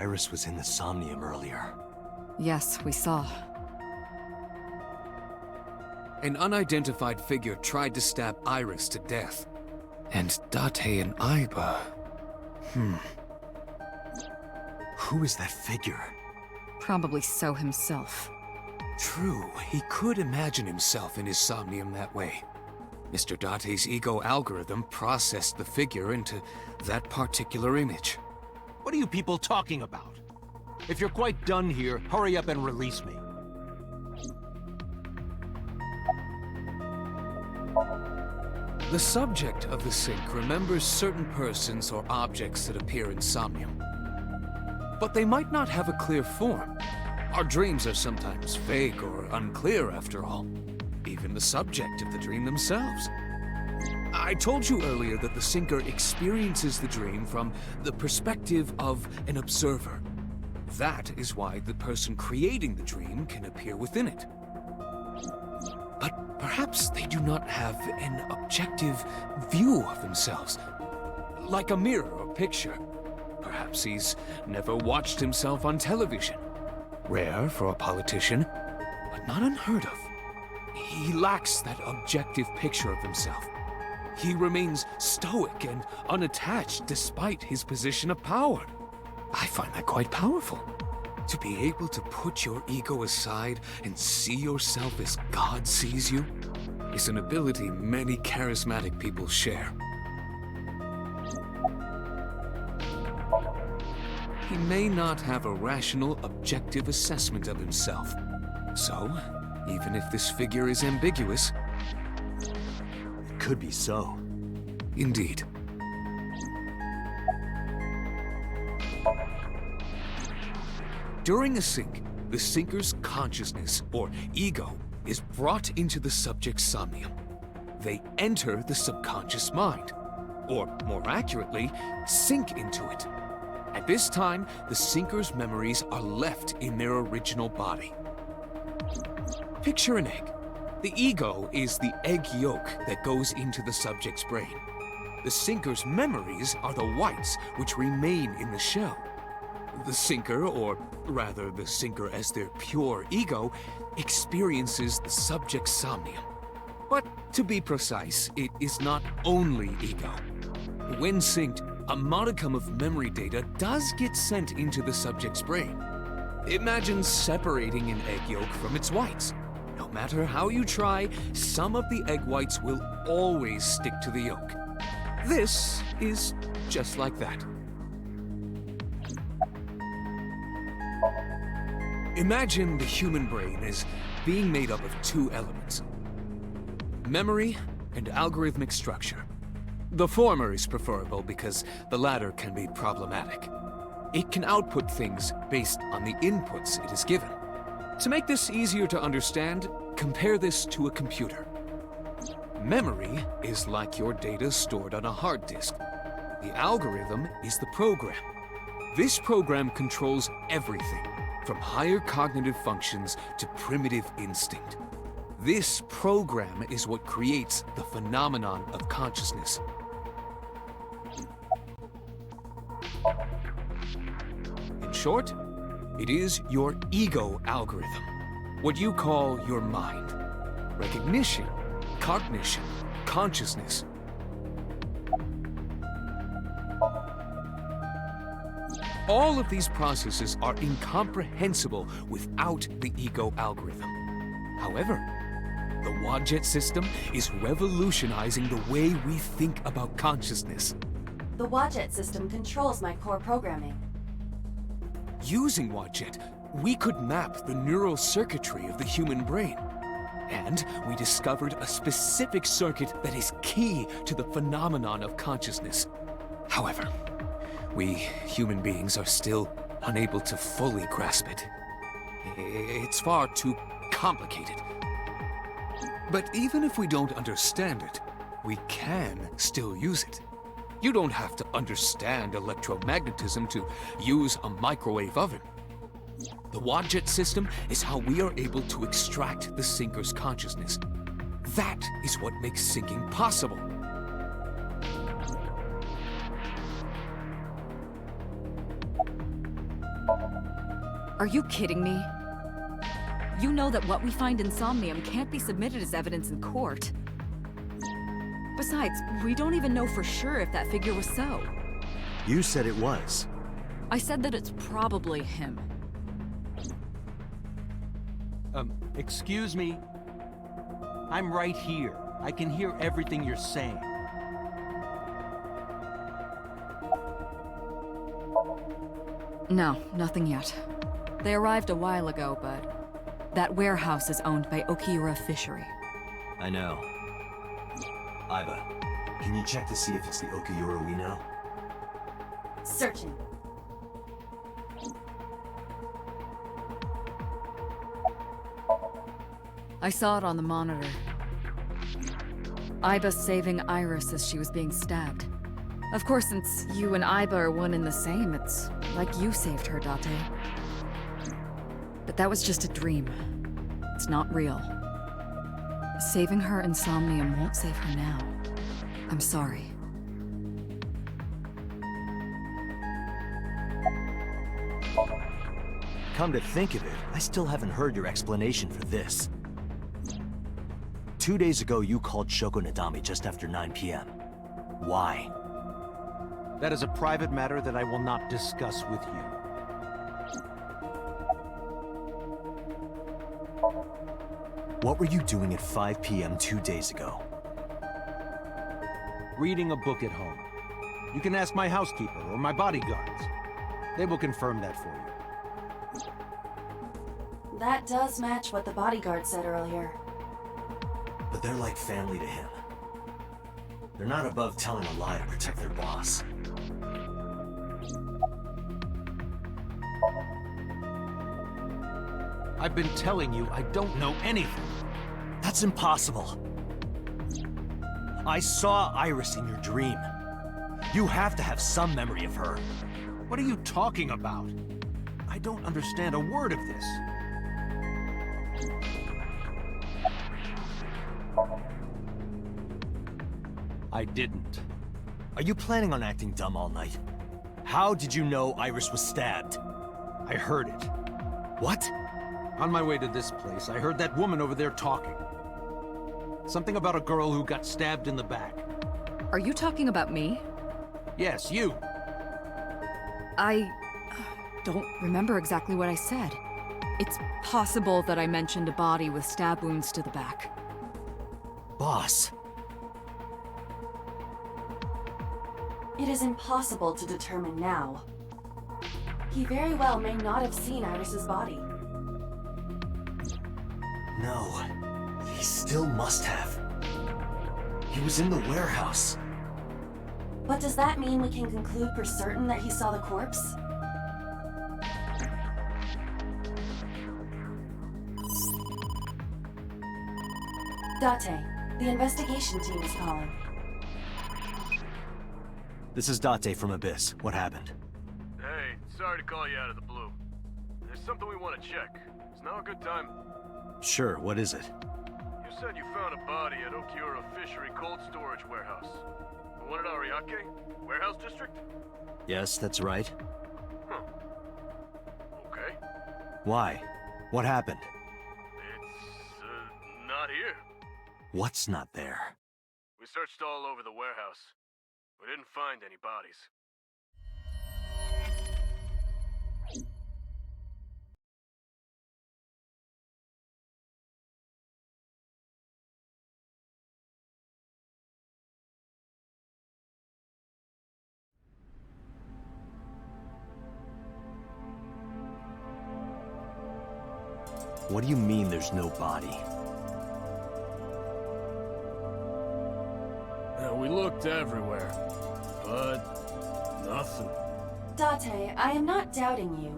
Iris was in the Somnium earlier. Yes, we saw. An unidentified figure tried to stab Iris to death. And Date and Aiba... Who is that figure? Probably So himself. True, he could imagine himself in his Somnium that way. Mr. Date's ego algorithm processed the figure into that particular image. What are you people talking about? If you're quite done here, hurry up and release me. The subject of the sync remembers certain persons or objects that appear in Somnium. But they might not have a clear form. Our dreams are sometimes vague or unclear, after all. Even the subject of the dream themselves. I told you earlier that the syncer experiences the dream from the perspective of an observer. That is why the person creating the dream can appear within it. But perhaps they do not have an objective view of themselves, like a mirror or picture. Perhaps he's never watched himself on television. Rare for a politician, but not unheard of. He lacks that objective picture of himself. He remains stoic and unattached despite his position of power. I find that quite powerful. To be able to put your ego aside and see yourself as God sees you is an ability many charismatic people share. He may not have a rational, objective assessment of himself. So, even if this figure is ambiguous... It could be so. Indeed. During a sync, the syncer's consciousness, or ego, is brought into the subject's somnium. They enter the subconscious mind, or more accurately, sink into it. At this time, the syncer's memories are left in their original body. Picture an egg. The ego is the egg yolk that goes into the subject's brain. The syncer's memories are the whites which remain in the shell. The syncer, or rather the syncer as their pure ego, experiences the subject's somnium. But to be precise, it is not only ego. When synced, a modicum of memory data does get sent into the subject's brain. Imagine separating an egg yolk from its whites. No matter how you try, some of the egg whites will always stick to the yolk. This is just like that. Imagine the human brain as being made up of two elements: memory and algorithmic structure. The former is preferable because the latter can be problematic. It can output things based on the inputs it is given. To make this easier to understand, compare this to a computer. Memory is like your data stored on a hard disk. The algorithm is the program. This program controls everything, from higher cognitive functions to primitive instinct. This program is what creates the phenomenon of consciousness. In short, it is your ego algorithm, what you call your mind. Recognition, cognition, consciousness. All of these processes are incomprehensible without the ego algorithm. However, the Wadjet system is revolutionizing the way we think about consciousness. The Wadjet system controls my core programming. Using Wadjet, we could map the neural circuitry of the human brain. And we discovered a specific circuit that is key to the phenomenon of consciousness. However, we human beings are still unable to fully grasp it. It's far too complicated. But even if we don't understand it, we can still use it. You don't have to understand electromagnetism to use a microwave oven. The Wadjet system is how we are able to extract the syncer's consciousness. That is what makes syncing possible. Are you kidding me? You know that what we find in Somnium can't be submitted as evidence in court. Besides, we don't even know for sure if that figure was so. You said it was. I said that it's probably him. Excuse me? I'm right here. I can hear everything you're saying. No, nothing yet. They arrived a while ago, but that warehouse is owned by Okiura Fishery. I know. Iba, can you check to see if it's the Okiura we know? Searching. I saw it on the monitor. Iba saving Iris as she was being stabbed. Of course, since you and Iba are one and the same, it's like you saved her, Date. But that was just a dream. It's not real. Saving her in Somnium won't save her now. I'm sorry. Come to think of it, I still haven't heard your explanation for this. 2 days ago, you called Shoko Nadami just after 9 p.m. Why? That is a private matter that I will not discuss with you. What were you doing at 5 p.m. 2 days ago? Reading a book at home. You can ask my housekeeper or my bodyguards. They will confirm that for you. That does match what the bodyguard said earlier. But they're like family to him. They're not above telling a lie to protect their boss. I've been telling you I don't know anything. That's impossible. I saw Iris in your dream. You have to have some memory of her. What are you talking about? I don't understand a word of this. I didn't. Are you planning on acting dumb all night? How did you know Iris was stabbed? I heard it. What? On my way to this place, I heard that woman over there talking. Something about a girl who got stabbed in the back. Are you talking about me? Yes, you. I don't remember exactly what I said. It's possible that I mentioned a body with stab wounds to the back. Boss. It is impossible to determine now. He very well may not have seen Iris's body. No. He still must have. He was in the warehouse. But does that mean we can conclude for certain that he saw the corpse? Date, the investigation team is calling. This is Date from Abyss. What happened? Hey, sorry to call you out of the blue. There's something we want to check. Is now a good time? Sure, what is it? You said you found a body at Okiura Fishery Cold Storage Warehouse. The one at Ariake? Warehouse District? Yes, that's right. Huh. Okay. Why? What happened? It's, not here. What's not there? We searched all over the warehouse. We didn't find any bodies. What do you mean there's no body? We looked everywhere, but nothing. Date, I am not doubting you.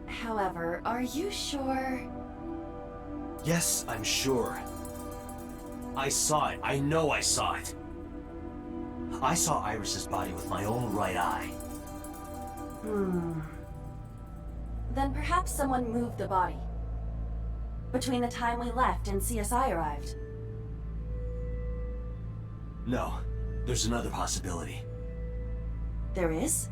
However, are you sure? Yes, I'm sure. I saw it. I know I saw it. I saw Iris's body with my own right eye. Then perhaps someone moved the body. Between the time we left and CSI arrived. No, there's another possibility. There is?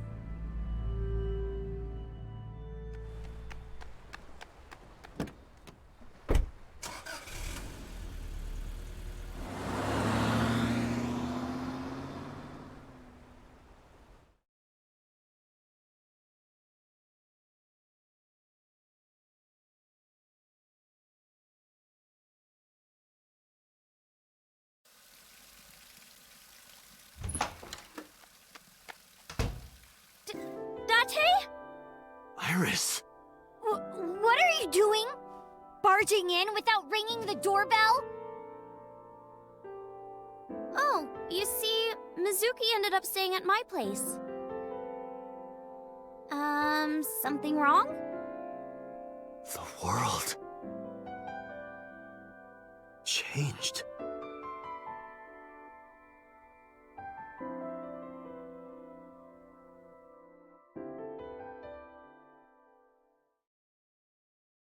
Iris! What are you doing? Barging in without ringing the doorbell? Oh, you see, Mizuki ended up staying at my place. Something wrong? The world changed.